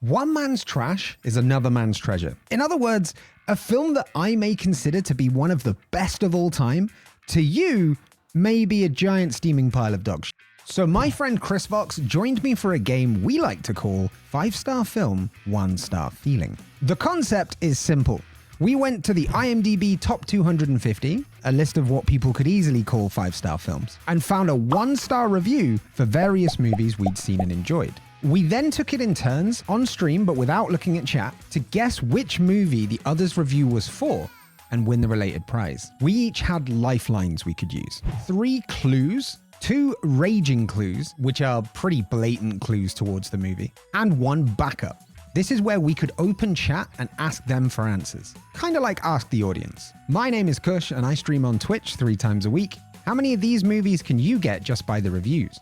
One man's trash is another man's treasure. In other words, a film that I may consider to be one of the best of all time, to you, may be a giant steaming pile of dog shit. So my friend ChrisVox joined me for a game we like to call 5-Star Film, 1-Star Feeling. The concept is simple. We went to the IMDB Top 250, a list of what people could easily call 5-star films, and found a 1-star review for various movies we'd seen and enjoyed. We then took it in turns, on stream but without looking at chat, to guess which movie the other's review was for and win the related prize. We each had lifelines we could use. 3 clues, 2 raging clues, which are pretty blatant clues towards the movie, and 1 backup. This is where we could open chat and ask them for answers. Kind of like Ask the Audience. My name is Kush and I stream on Twitch 3 times a week. How many of these movies can you get just by the reviews?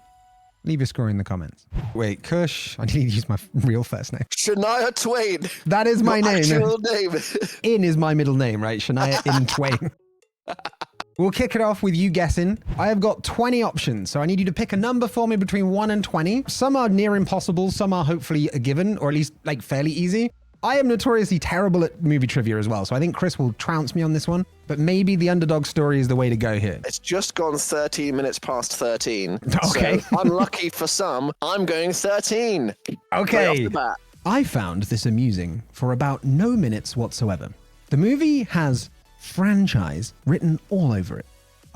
Leave a score in the comments. Wait, Kush, I need to use my real first name. Shania Twain. That is my name. Actual name. In is my middle name, right? Shania In Twain. We'll kick it off with you guessing. I have got 20 options, so I need you to pick a number for me between 1 and 20. Some are near impossible, some are hopefully a given, or at least like fairly easy. I am notoriously terrible at movie trivia as well, so I think Chris will trounce me on this one, but maybe the underdog story is the way to go here. It's just gone 13 minutes past 13. Okay. So unlucky for some, I'm going 13. Okay. Right off the bat. I found this amusing for about no minutes whatsoever. The movie has franchise written all over it.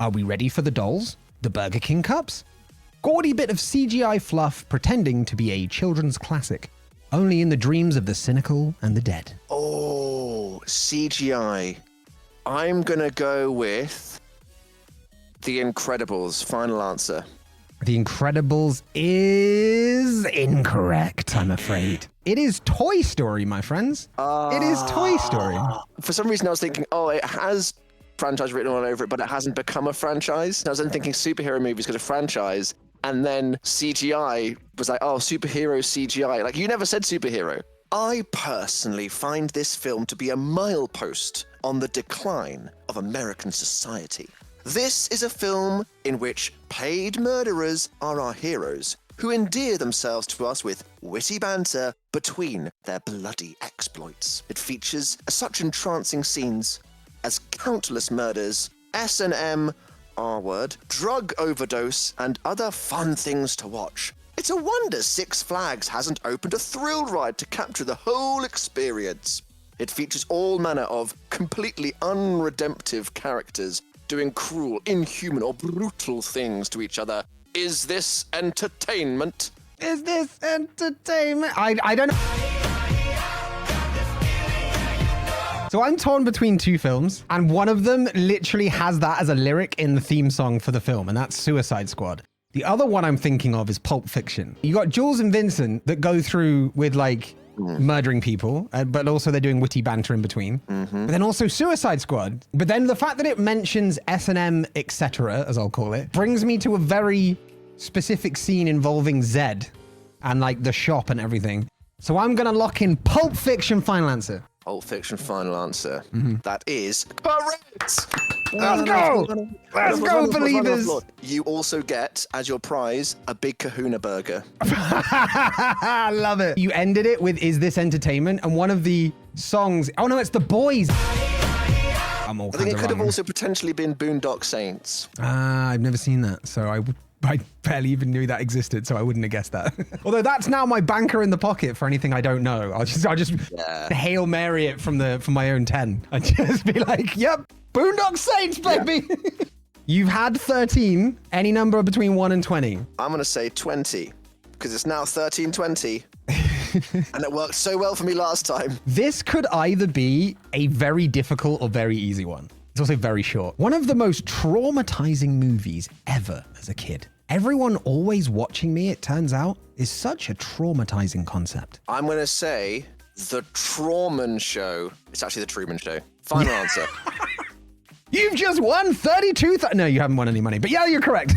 Are we ready for the dolls? The Burger King cups? Gaudy bit of CGI fluff pretending to be a children's classic, only in the dreams of the cynical and the dead. Oh, CGI. I'm gonna go with The Incredibles. Final answer. The Incredibles is incorrect, I'm afraid. It is Toy Story, my friends. It is Toy Story. For some reason, I was thinking, oh, it has franchise written all over it, but it hasn't become a franchise. I was then thinking superhero movies got a franchise, and then CGI was like, oh, superhero CGI. Like, you never said superhero. I personally find this film to be a milepost on the decline of American society. This is a film in which paid murderers are our heroes, who endear themselves to us with witty banter between their bloody exploits. It features such entrancing scenes as countless murders, S&M, R-word, drug overdose, and other fun things to watch. It's a wonder Six Flags hasn't opened a thrill ride to capture the whole experience. It features all manner of completely unredemptive characters doing cruel, inhuman, or brutal things to each other. Is this entertainment? Is this entertainment? I don't know. So I'm torn between 2 films, and one of them literally has that as a lyric in the theme song for the film, and that's Suicide Squad. The other one I'm thinking of is Pulp Fiction. You got Jules and Vincent that go through with like murdering people, but also they're doing witty banter in between. But then also Suicide Squad. But then the fact that it mentions S&M, etc., as I'll call it, brings me to a very specific scene involving Zed and like the shop and everything. So I'm going to lock in Pulp Fiction final answer. Pulp Fiction final answer. That is correct. Let's go. Let's go, believers. You also get, as your prize, a Big Kahuna burger. I love it. You ended it with "Is this entertainment?" and one of the songs. Oh no, it's The Boys. I think it could have also potentially been Boondock Saints. I've never seen that, so I barely even knew that existed, so I wouldn't have guessed that. Although that's now my banker in the pocket for anything I don't know. I'll just Hail Mary it from my own 10. I'd just be like, yep, Boondock Saints, baby. Yeah. You've had 13, any number between 1 and 20. I'm going to say 20, because it's now 13:20. And it worked so well for me last time. This could either be a very difficult or very easy one. It's also very short. One of the most traumatizing movies ever as a kid. Everyone always watching me, it turns out, is such a traumatizing concept. I'm going to say The Truman Show. It's actually The Truman Show. Final answer. You've just won 32. No, you haven't won any money, but yeah, you're correct.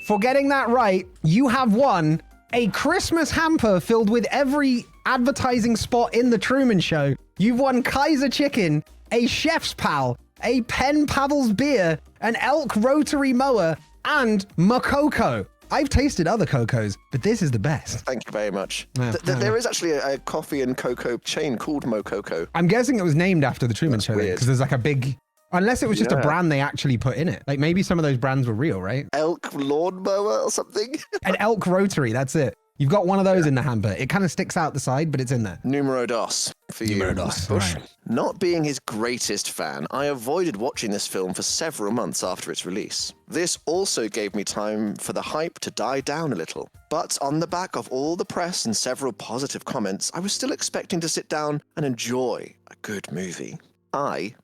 For getting that right, you have won a Christmas hamper filled with every advertising spot in The Truman Show. You've won Kaiser Chicken, a Chef's Pal, a Penn Paddles beer, an Elk rotary mower, and Makoko. I've tasted other cocos, but this is the best. Thank you very much. Yeah, There is actually a coffee and cocoa chain called Mococo. I'm guessing it was named after the Truman Show weird. because there's like a big... Unless it was just a brand they actually put in it. Like maybe some of those brands were real, right? Elk lawnmower or something? An elk rotary, that's it. You've got one of those in the hamper. It kind of sticks out the side, but it's in there. Numero dos for you. Numero dos, Bush. right. Not being his greatest fan, I avoided watching this film for several months after its release. This also gave me time for the hype to die down a little. But on the back of all the press and several positive comments, I was still expecting to sit down and enjoy a good movie. I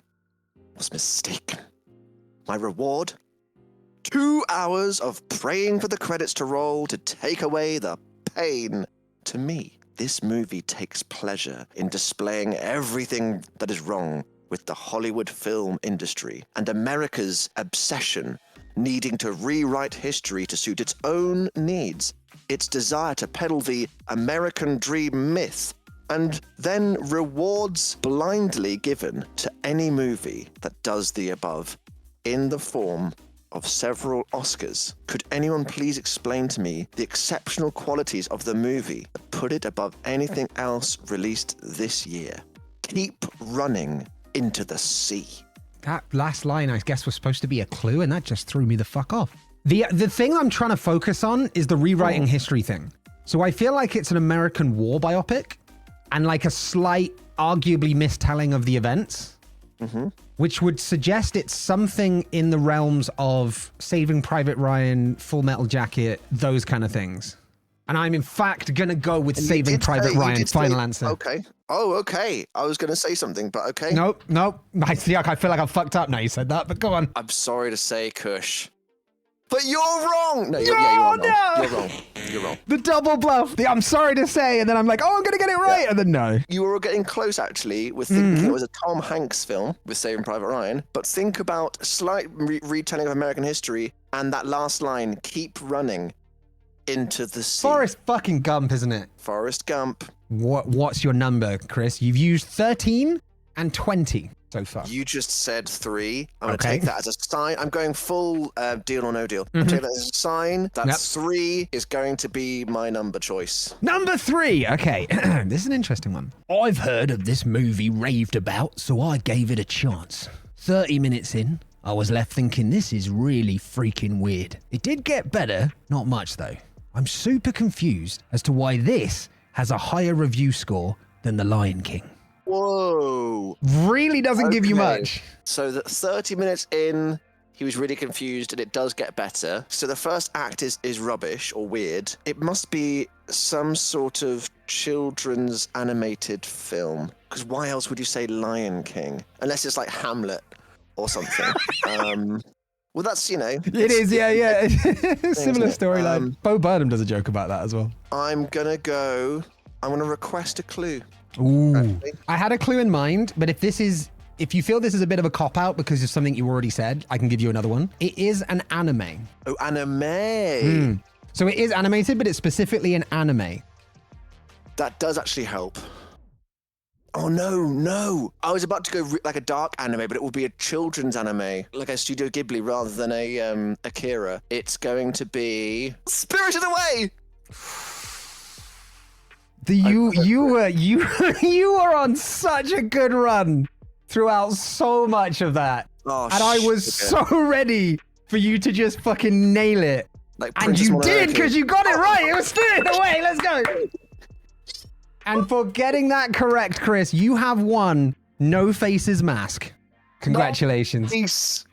was mistaken. My reward? 2 hours of praying for the credits to roll to take away the pain. To me, this movie takes pleasure in displaying everything that is wrong with the Hollywood film industry and America's obsession needing to rewrite history to suit its own needs, its desire to peddle the American dream myth, and then rewards blindly given to any movie that does the above in the form of several Oscars. Could anyone please explain to me the exceptional qualities of the movie that put it above anything else released this year? Keep running into the sea. That last line, I guess, was supposed to be a clue, and that just threw me the fuck off. The thing I'm trying to focus on is the rewriting history thing. So I feel like it's an American war biopic and like a slight, arguably mistelling of the events. Which would suggest it's something in the realms of Saving Private Ryan, Full Metal Jacket, those kind of things. And I'm in fact going to go with Saving Private Ryan, final answer. Okay. Oh, okay. I was going to say something, but okay. Nope. I feel like I'm fucked up now you said that, but go on. I'm sorry to say, Kush. But you're wrong! No, you are wrong. You're wrong. The double bluff. I'm sorry to say, and then I'm like, oh, I'm going to get it right, and then no. You were getting close, actually, with thinking it was a Tom Hanks film with Saving Private Ryan, but think about slight retelling of American history and that last line, keep running into the sea. Forrest fucking Gump, isn't it? Forrest Gump. What's your number, Chris? You've used 13 and 20 so far. You just said 3. I'm going to take that as a sign. I'm going full deal or no deal. I'm taking that as a sign that 3 is going to be my number choice. Number 3. Okay. This is an interesting one. I've heard of this movie raved about, so I gave it a chance. 30 minutes in, I was left thinking this is really freaking weird. It did get better, not much though. I'm super confused as to why this has a higher review score than The Lion King. Whoa. Really doesn't give you much. So that 30 minutes in, he was really confused, and it does get better. So the first act is rubbish or weird. It must be some sort of children's animated film. Because why else would you say Lion King? Unless it's like Hamlet or something. Well, that's, you know. It is, yeah. Similar storyline. Bo Burnham does a joke about that as well. I'm going to request a clue. Ooh. Actually. I had a clue in mind, but if you feel this is a bit of a cop-out because of something you already said, I can give you another one. It is an anime. Oh, anime. So it is animated, but it's specifically an anime. That does actually help. Oh, no. I was about to go like a dark anime, but it will be a children's anime, like a Studio Ghibli rather than a Akira. It's going to be Spirited Away. You were on such a good run throughout so much of that. Oh, and I was so ready for you to just fucking nail it. Like and you did, because you got it right. It was Spirited Away. Let's go. And for getting that correct, Chris, you have won No Faces Mask. Congratulations. Nice.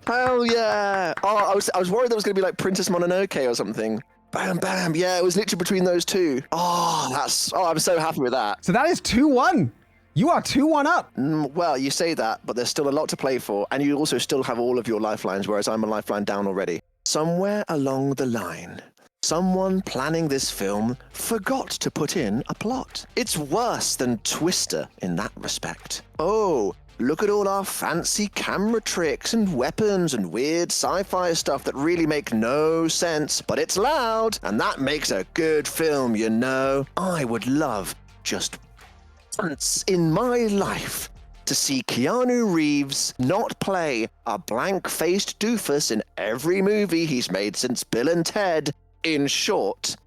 Hell yeah. Oh, I was worried that was going to be like Princess Mononoke or something. Bam, bam. Yeah, it was literally between those two. Oh, I'm so happy with that. So that is 2-1. You are 2-1 up. Well, you say that, but there's still a lot to play for. And you also still have all of your lifelines, whereas I'm a lifeline down already. Somewhere along the line, someone planning this film forgot to put in a plot. It's worse than Twister in that respect. Oh, look at all our fancy camera tricks and weapons and weird sci-fi stuff that really make no sense, but it's loud, and that makes a good film, you know. I would love just once in my life to see Keanu Reeves not play a blank-faced doofus in every movie he's made since Bill and Ted. In short,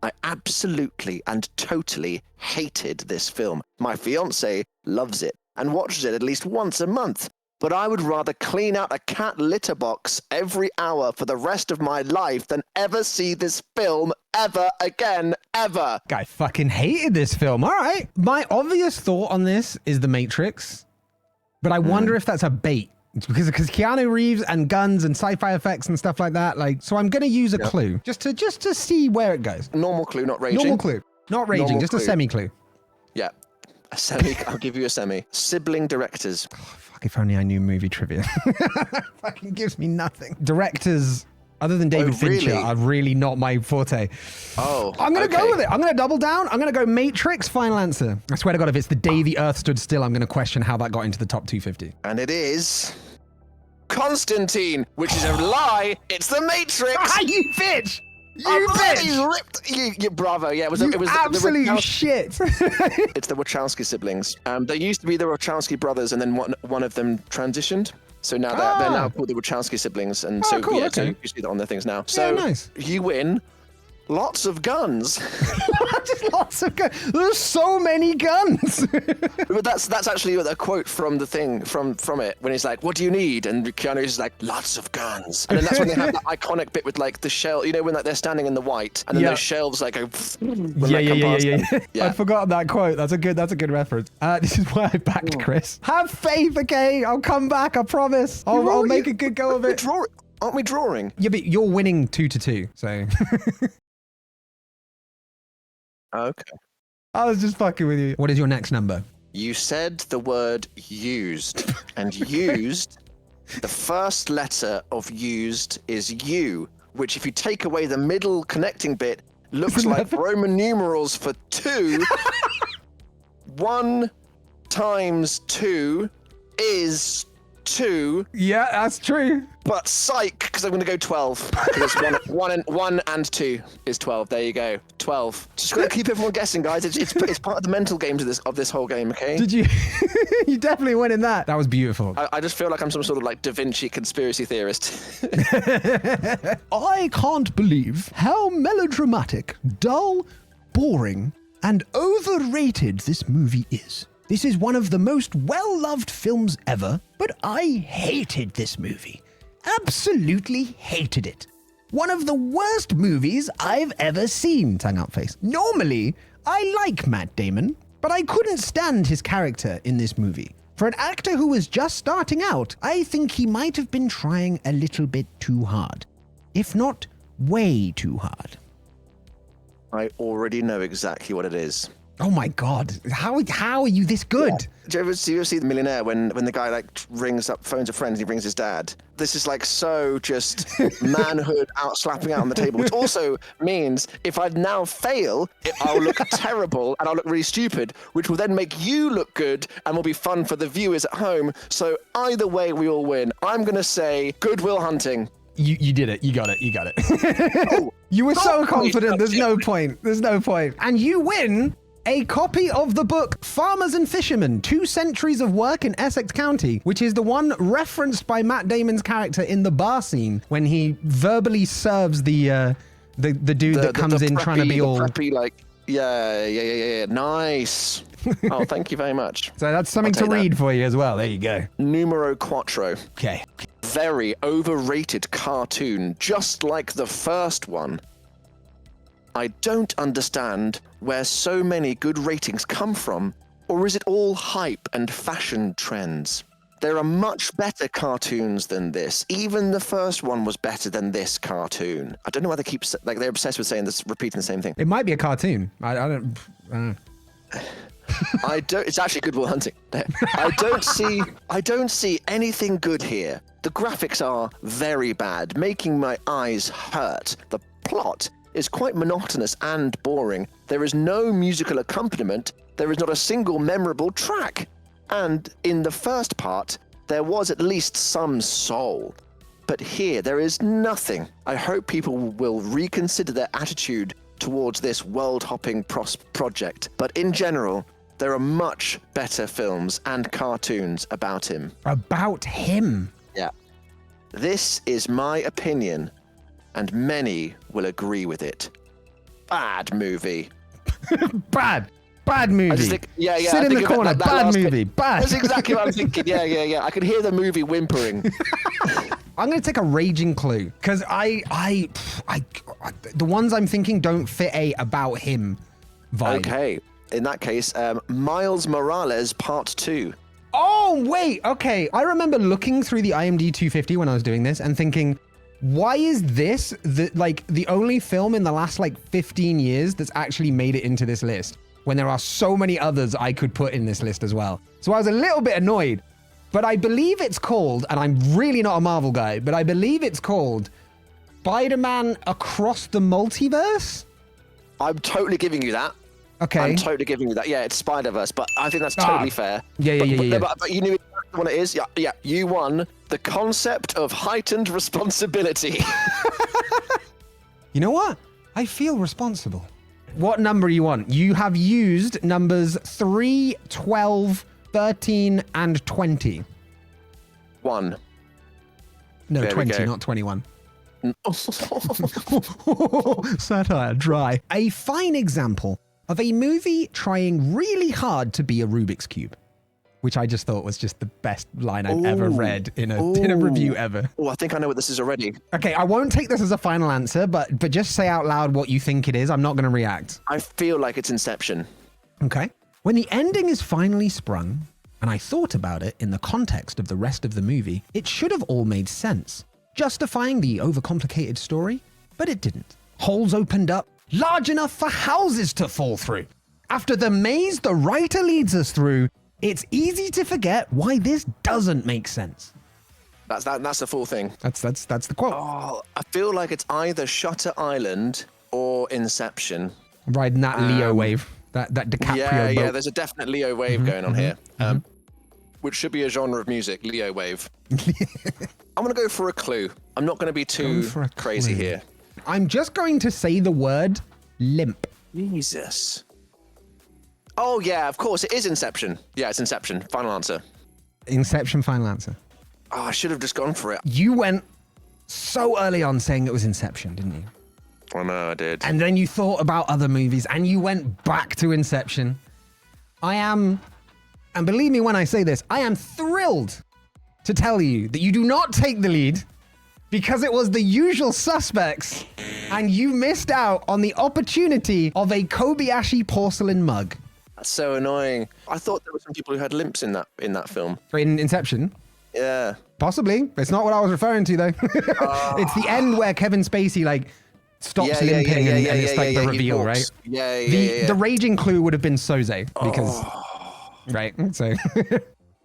I absolutely and totally hated this film. My fiance loves it and watches it at least once a month. But I would rather clean out a cat litter box every hour for the rest of my life than ever see this film ever again, ever. I fucking hated this film. All right. My obvious thought on this is The Matrix, but I wonder if that's a bait. Because Keanu Reeves and guns and sci-fi effects and stuff like that. So I'm going to use a clue just to see where it goes. Normal clue, not raging. Normal clue. Not raging, Normal just clue. a semi-clue. Yeah. A semi. I'll give you a semi. Sibling directors. Fuck, if only I knew movie trivia. Fucking gives me nothing. Directors, other than David Fincher, really? are really not my forte. Oh, I'm going to okay. go with it. I'm going to double down. I'm going to go Matrix, final answer. I swear to God, if it's the day the Earth stood still, I'm going to question how that got into the top 250. And it is Constantine, which is a lie. It's the Matrix. Ah, you bitch! You He's bitch! ripped. You bravo. Yeah, it was. You It was absolute the shit. It's the Wachowski siblings. They used to be the Wachowski brothers, and then one of them transitioned. So now they're now called the Wachowski siblings, and so cool, yeah, so okay. you see that on their things now. So nice. You win. Lots of guns. Just lots of guns. There's so many guns. But that's actually a quote from the thing from it when he's like, "What do you need?" And Keanu is like, "Lots of guns." And then that's when they have that iconic bit with like the shell. You know when like they're standing in the white, and then those shelves like go. Yeah. I forgot that quote. That's a good reference. This is why I backed Chris. Have faith, okay? I'll come back. I promise. I'll make a good go of it. Aren't we drawing? Yeah, but you're winning 2-2. So. Okay. I was just fucking with you. What is your next number? You said the word used, and used, the first letter of used is U, which if you take away the middle connecting bit, looks like Roman numerals for 2. 1 times 2 is 2. Yeah, that's true. But psych, because I'm going to go 12. Because one and 2 is 12. There you go. 12. Just got to keep everyone guessing, guys. It's part of the mental game of this whole game, okay? Did you? You definitely went in that. That was beautiful. I just feel like I'm some sort of like Da Vinci conspiracy theorist. I can't believe how melodramatic, dull, boring, and overrated this movie is. This is one of the most well-loved films ever, but I hated this movie. Absolutely hated it. One of the worst movies I've ever seen, tongue out face. Normally, I like Matt Damon, but I couldn't stand his character in this movie. For an actor who was just starting out, I think he might have been trying a little bit too hard. If not, way too hard. I already know exactly what it is. Oh my God. How are you this good? Yeah. Do you ever see The Millionaire when the guy like phones a friend and he rings his dad? This is like so just manhood slapping out on the table, which also means if I now fail, I'll look terrible and I'll look really stupid, which will then make you look good and will be fun for the viewers at home. So either way, we all win. I'm going to say Good Will Hunting. You did it. You got it. Oh, you were so confident. There's no point. And you win a copy of the book Farmers and Fishermen, 2 Centuries of Work in Essex County, which is the one referenced by Matt Damon's character in the bar scene when he verbally serves the dude that comes in preppy, trying to be all preppy, like yeah. Nice. Oh, thank you very much. So that's something to read for you as well. There you go. Numero quattro. Okay. Very overrated cartoon, just like the first one. I don't understand where so many good ratings come from, or is it all hype and fashion trends? There are much better cartoons than this. Even the first one was better than this cartoon. I don't know why they keep, like, they're obsessed with saying this, repeating the same thing. It might be a cartoon. I don't. It's actually Good Will Hunting. I don't see anything good here. The graphics are very bad, making my eyes hurt. The plot is quite monotonous and boring. There is no musical accompaniment. There is not a single memorable track. And in the first part, there was at least some soul. But here, there is nothing. I hope people will reconsider their attitude towards this world-hopping project. But in general, There are much better films and cartoons about him. About him? Yeah. This is my opinion, and many will agree with it. Bad movie. Bad movie. I just think, Sit in the corner. Bad movie. Bad. That's exactly what I'm thinking. Yeah. I could hear the movie Whimpering. I'm going to take a raging clue because the ones I'm thinking don't fit a about him vibe. Okay. In that case, Miles Morales Part 2. Oh, wait. Okay. I remember looking through the IMDb 250 when I was doing this and thinking, why is this the only film in the last 15 years that's actually made it into this list when there are so many others I could put in this list as well? So I was a little bit annoyed, but I believe it's called, and I'm really not a Marvel guy, but I believe it's called Spider-Man Across the Multiverse? I'm totally giving you that. Okay. I'm totally giving you that. Yeah, it's Spider-Verse, but I think that's totally fair. Yeah. But you knew exactly what it is. Yeah. You won the concept of heightened responsibility. You know what? I feel responsible. What number you want? You have used numbers 3, 12, 13, and 20. 1. No, There we 20, go. not 21. Satire, dry. A fine example of a movie trying really hard to be a Rubik's Cube, which I just thought was just the best line I've ever read in a review ever. Oh, I think I know what this is already. Okay, I won't take this as a final answer, but just say out loud what you think it is. I'm not going to react. I feel like it's Inception. Okay. When the ending is finally sprung, and I thought about it in the context of the rest of the movie, it should have all made sense, justifying the overcomplicated story, but it didn't. Holes opened up large enough for houses to fall through. After the maze the writer leads us through, it's easy to forget why this doesn't make sense. That's the full thing. That's the quote. Oh, I feel like it's either Shutter Island or Inception. Riding that Leo wave, that DiCaprio boat. Yeah, there's a definite Leo wave going on here. Which should be a genre of music, Leo wave. I'm going to go for a clue. I'm not going to be too crazy here. I'm just going to say the word limp. Jesus. Oh, yeah, of course. It is Inception. Yeah, it's Inception. Final answer. Inception, final answer. Oh, I should have just gone for it. You went so early on saying it was Inception, didn't you? I know, I did. And then you thought about other movies and you went back to Inception. And believe me when I say this, I am thrilled to tell you that you do not take the lead because it was The Usual Suspects and you missed out on the opportunity of a Kobayashi porcelain mug. That's so annoying. I thought there were some people who had limps in that film. In Inception? Yeah. Possibly. It's not what I was referring to, though. It's the end where Kevin Spacey, stops limping and it's the reveal, right? Yeah. The raging clue would have been Soze because... Right, so...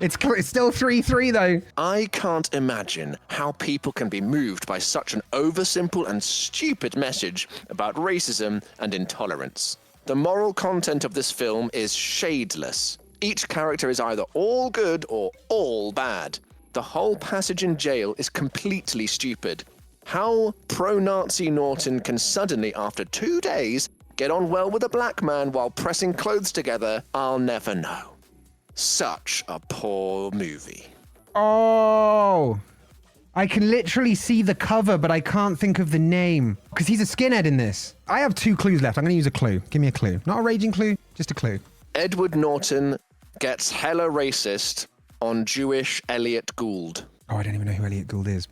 It's still 3-3, though. I can't imagine how people can be moved by such an oversimple and stupid message about racism and intolerance. The moral content of this film is shadeless. Each character is either all good or all bad. The whole passage in jail is completely stupid. How pro-Nazi Norton can suddenly, after 2 days, get on well with a black man while pressing clothes together, I'll never know. Such a poor movie. Oh, I can literally see the cover, but I can't think of the name because he's a skinhead in this. I have 2 clues left. I'm going to use a clue. Give me a clue. Not a raging clue, just a clue. Edward Norton gets hella racist on Jewish Elliot Gould. Oh, I don't even know who Elliot Gould is.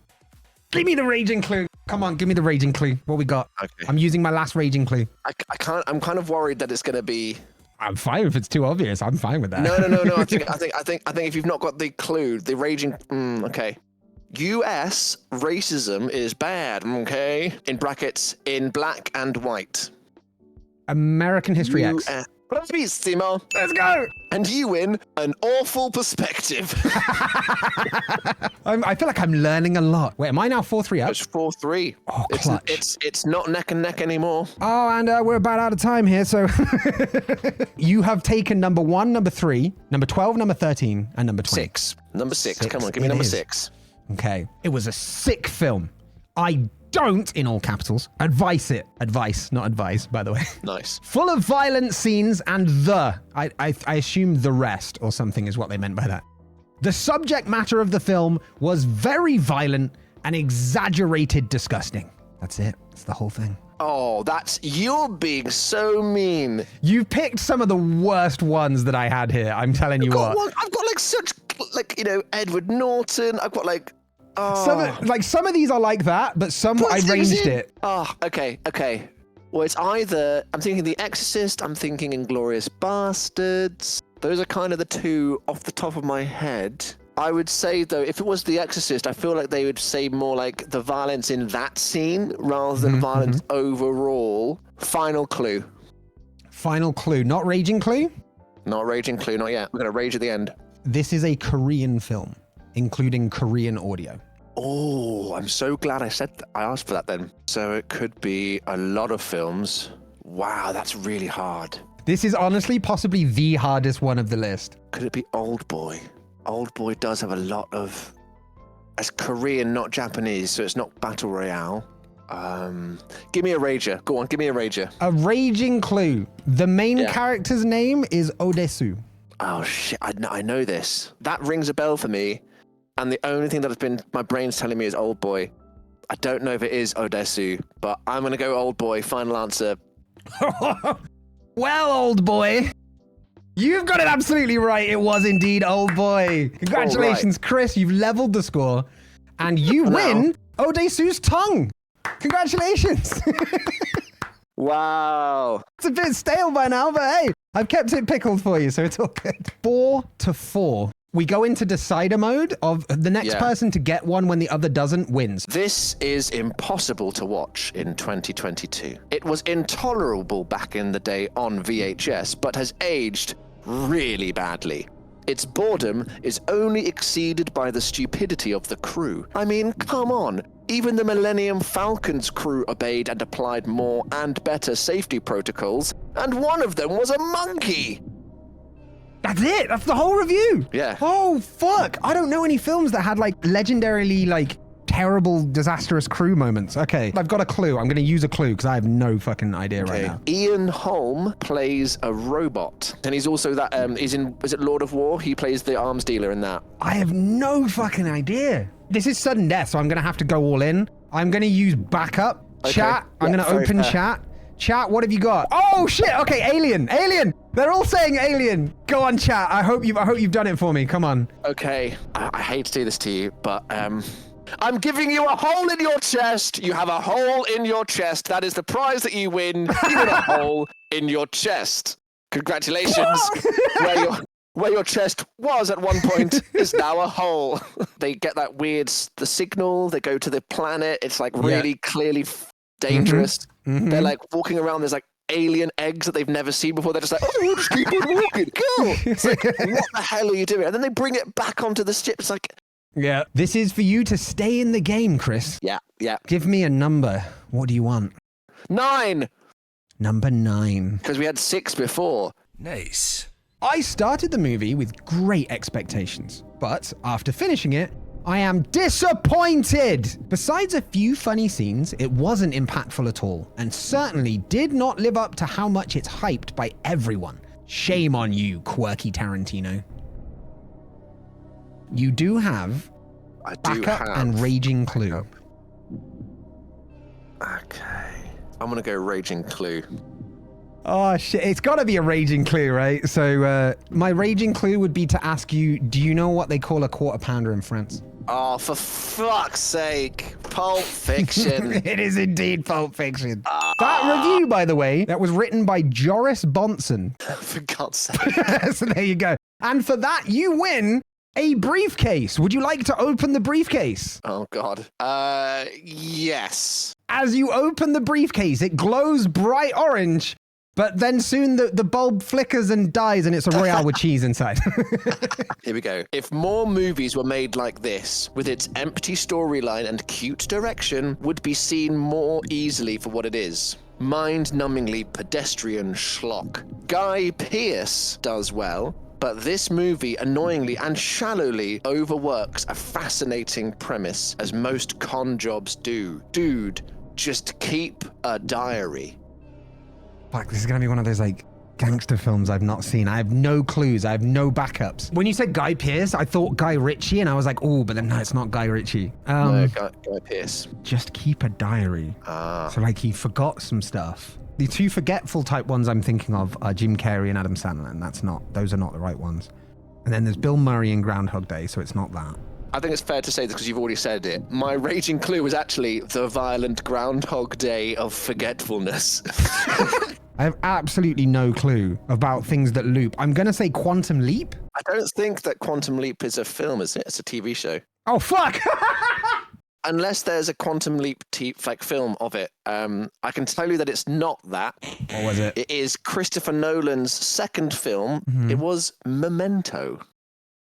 Give me the raging clue. Come on, give me the raging clue. What we got? Okay. I'm using my last raging clue. I'm kind of worried that it's going to be... I'm fine if it's too obvious. I'm fine with that. No. I think if you've not got the clue, the raging. Okay. U.S. racism is bad. Okay. In brackets, in black and white. American History X. Bravissimo. Let's go. And you win an awful perspective. I feel like I'm learning a lot. Wait, am I now 4-3 up? It's 4-3. Oh, clutch. It's not neck and neck anymore. Oh, and we're about out of time here, so you have taken number 1, number 3, number 12, number 13, and number 20. 6. Number 6. Come on, give me number 6. Okay. It was a sick film. I don't, in all capitals, advice it. Advice, not advise, by the way. Nice. Full of violent scenes and I assume the rest or something is what they meant by that. The subject matter of the film was very violent and exaggerated disgusting. That's it. That's the whole thing. Oh, you're being so mean. You picked some of the worst ones that I had here. I'm telling you what. I've got like such, like, you know, Edward Norton. I've got like, some of these are like that, but some I ranged it. Oh, okay. Well, it's either, I'm thinking The Exorcist, I'm thinking Inglourious Bastards. Those are kind of the two off the top of my head. I would say, though, if it was The Exorcist, I feel like they would say more like the violence in that scene rather than violence overall. Final clue. Final clue. Not Raging Clue? Not Raging Clue, not yet. We're going to rage at the end. This is a Korean film, including Korean audio. Oh, I'm so glad I asked for that then. So it could be a lot of films. Wow, that's really hard. This is honestly possibly the hardest one of the list. Could it be Old Boy? Old Boy does have a lot of... It's Korean, not Japanese, so it's not Battle Royale. Give me a rager. Go on, give me a rager. A raging clue. The main character's name is Odesu. Oh, shit. I know this. That rings a bell for me. And the only thing that has been... My brain's telling me is Old Boy. I don't know if it is Odesu, but I'm going to go Old Boy. Final answer. Well, Old Boy, you've got it absolutely right. It was indeed Old Boy. Congratulations, Chris. You've leveled the score. And you win Odesu's tongue. Congratulations. Wow. It's a bit stale by now, but hey, I've kept it pickled for you, so it's all good. 4-4. We go into decider mode of the next person to get one when the other doesn't wins. This is impossible to watch in 2022. It was intolerable back in the day on VHS, but has aged really badly. Its boredom is only exceeded by the stupidity of the crew. I mean, come on. Even the Millennium Falcon's crew obeyed and applied more and better safety protocols, and one of them was a monkey. That's it. That's the whole review. Yeah. Oh, fuck. I don't know any films that had like legendarily like terrible, disastrous crew moments. Okay. I've got a clue. I'm going to use a clue because I have no fucking idea right now. Ian Holm plays a robot. And he's also that, is it Lord of War? He plays the arms dealer in that. I have no fucking idea. This is sudden death, so I'm going to have to go all in. I'm going to use backup. Okay. Chat. I'm going to open chat. Chat, what have you got? Oh shit! Okay, Alien. They're all saying Alien. Go on, chat. I hope you've done it for me. Come on. Okay, I hate to do this to you, but I'm giving you a hole in your chest. You have a hole in your chest. That is the prize that you win. You win a hole in your chest. Congratulations. Where your chest was at one point is now a hole. They get that weird the signal. They go to the planet. It's like really clearly dangerous. They're like walking around. There's like alien eggs that they've never seen before. They're just like, oh, we'll just keep on walking. Go. It's like, what the hell are you doing? And then they bring it back onto the ship. It's like, yeah. This is for you to stay in the game, Chris. Yeah. Give me a number. What do you want? 9. Number 9. Because we had 6 before. Nice. I started the movie with great expectations, but after finishing it, I am disappointed. Besides a few funny scenes, it wasn't impactful at all, and certainly did not live up to how much it's hyped by everyone. Shame on you, Quirky Tarantino. You do have backup and raging clue. Okay. I'm going to go raging clue. Oh shit, it's gotta be a raging clue, right? So my raging clue would be to ask you, do you know what they call a quarter pounder in France? Oh, for fuck's sake. Pulp Fiction. It is indeed Pulp Fiction. That review, by the way, that was written by Joris Bonson. For God's sake. So there you go. And for that, you win a briefcase. Would you like to open the briefcase? Oh, God. Yes. As you open the briefcase, it glows bright orange, but then soon the bulb flickers and dies and it's a Royale with cheese inside. Here we go. If more movies were made like this, with its empty storyline and cute direction, would be seen more easily for what it is. Mind-numbingly pedestrian schlock. Guy Pearce does well. But this movie annoyingly and shallowly overworks a fascinating premise, as most con jobs do. Dude, just keep a diary. Fuck, this is going to be one of those like gangster films I've not seen. I have no clues. I have no backups. When you said Guy Pearce, I thought Guy Ritchie, and I was like, oh, but then no, it's not Guy Ritchie. No, Guy Pearce. Just keep a diary. So like he forgot some stuff. The two forgetful type ones I'm thinking of are Jim Carrey and Adam Sandler, and those are not the right ones. And then there's Bill Murray in Groundhog Day, so it's not that. I think it's fair to say this because you've already said it. My raging clue was actually the violent Groundhog Day of forgetfulness. I have absolutely no clue about things that loop. I'm going to say Quantum Leap. I don't think that Quantum Leap is a film, is it? It's a TV show. Oh, fuck! Unless there's a Quantum Leap film of it. I can tell you that it's not that. What was it? It is Christopher Nolan's second film. Mm-hmm. It was Memento.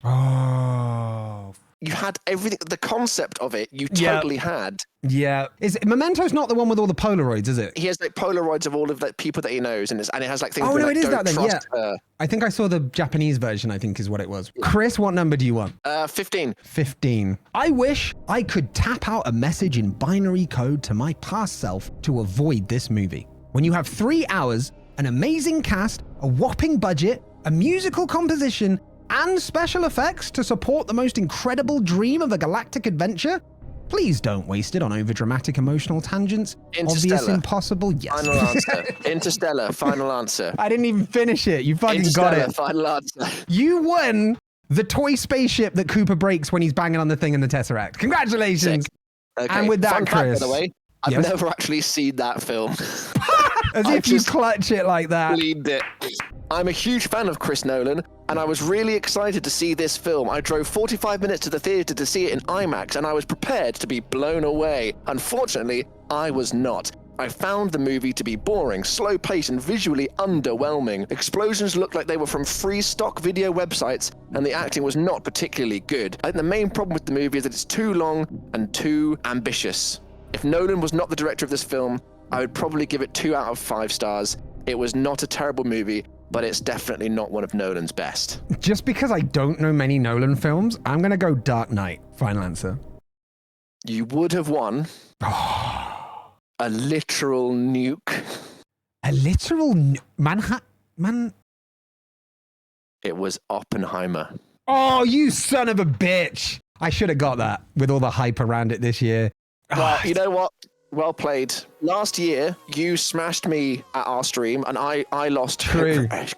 Oh. You had everything, the concept of it, you totally had. Yeah. Memento's not the one with all the Polaroids, is it? He has like Polaroids of all of the people that he knows, and it has like things. Oh, no, like, it is don't that then, trust her. I think I saw the Japanese version, I think is what it was. Chris, what number do you want? 15. 15. I wish I could tap out a message in binary code to my past self to avoid this movie. When you have 3 hours, an amazing cast, a whopping budget, a musical composition, and special effects to support the most incredible dream of a galactic adventure, please don't waste it on overdramatic emotional tangents. Obvious, impossible, yes. Final answer. Interstellar, final answer. I didn't even finish it. You fucking got it. Final answer. You won the toy spaceship that Cooper breaks when he's banging on the thing in the Tesseract. Congratulations. Okay. And with that, Fun Chris. fact, by the way, I've never actually seen that film. As if you clutch it like that. Bleed it. I'm a huge fan of Chris Nolan, and I was really excited to see this film. I drove 45 minutes to the theater to see it in IMAX, and I was prepared to be blown away. Unfortunately, I was not. I found the movie to be boring, slow-paced, and visually underwhelming. Explosions looked like they were from free stock video websites, and the acting was not particularly good. I think the main problem with the movie is that it's too long and too ambitious. If Nolan was not the director of this film, I would probably give it 2 out of 5 stars. It was not a terrible movie, but it's definitely not one of Nolan's best. Just because I don't know many Nolan films, I'm going to go Dark Knight. Final answer. You would have won a literal nuke. A literal Manhattan? It was Oppenheimer. Oh, you son of a bitch. I should have got that with all the hype around it this year. Well, you know what? Well played. Last year, you smashed me at our stream, and I lost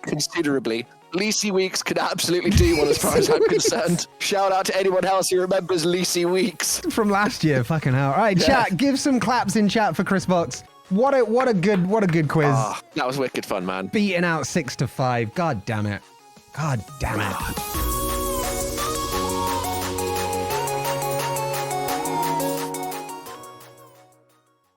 considerably. Lacey Weeks could absolutely do one as far as I'm concerned. Shout out to anyone else who remembers Lacey Weeks. From last year, fucking hell. All right, chat, give some claps in chat for ChrisVox. What a good quiz. That was wicked fun, man. Beating out 6 to 5. God damn it. God damn it.